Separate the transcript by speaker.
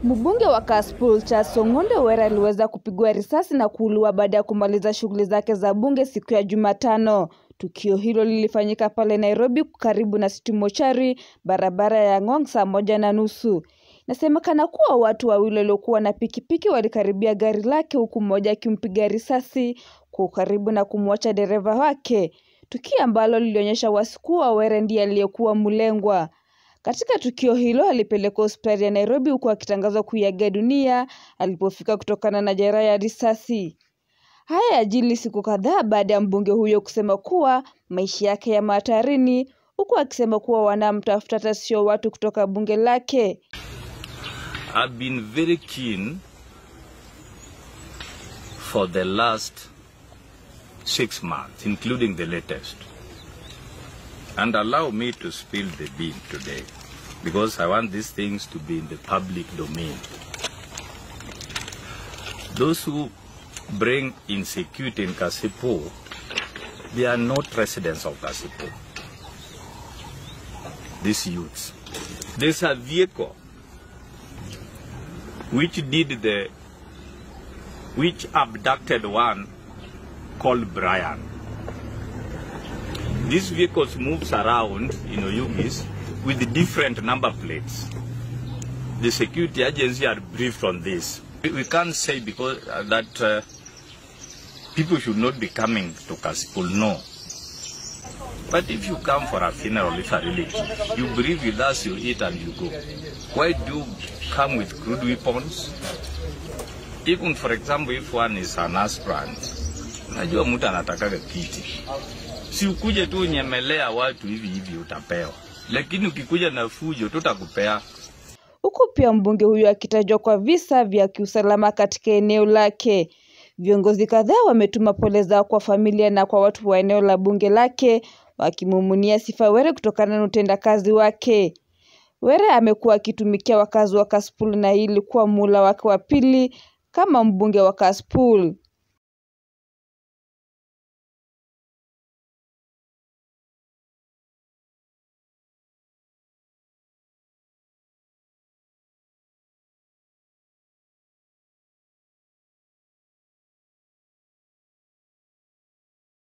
Speaker 1: Mbunge wa Kasipul Charles Ong'onde Were aliweza kupigwa risasi na kuuliwa baada ya kumaliza shughuli zake za bunge siku ya Jumatano. Tukio hilo lilifanyika pale Nairobi karibu na City Mochari, barabara ya Ngong saa 1:30. Inasemekana kuwa watu wawili waliokuwa na pikipiki walikaribia gari lake huku mmoja akimpiga risasi kwa karibu na kumwacha dereva wake. Tukio ambalo lilionyesha wazi kuwa Were ndiye aliyekuwa mlengwa. Katika tukio hilo alipelekwa hospitali ya Nairobi huku akitangazwa kuiaga dunia alipofika kutokana na jeraha ya risasi. Haya yajili siku kadhaa baada ya mbunge huyo kusema kuwa maisha yake ya hatarini, huku akisema kuwa wanamtafuta hata sio watu kutoka bunge lake.
Speaker 2: I've been very keen for the last 6 months, including the latest. And allow me to spill the bean today, because I want these things to be in the public domain. Those who bring insecurity in Kasipul, they are not residents of Kasipul. These youths. There's a vehicle which abducted one called Brian. These vehicles moves around in Oyugis with different number plates. The security agency are briefed on this. We can't say because that people should not be coming to Kasipul, no. But if you come for a funeral, if a relative, you breathe with us, you eat and you go. Why do you come with crude weapons? Even for example, if one is an aspirant, najua mtu anatakaga kiti. Si ukuje tu nyemelea watu hivi utapewa. Lakini ukikuja na fujo tutakupea.
Speaker 1: Huku pia mbunge huyo akitajwa kwa visa vya kiusalama katika eneo lake. Viongozi kadhaa wametuma pole zao kwa familia na kwa watu wa eneo la bunge lake wakimumunia sifa Were kutokana na utendakazi wake. Were amekuwa akitumikia wakazi wa Kasipul na hii ilikuwa muhula wake wa pili kama mbunge wa Kasipul.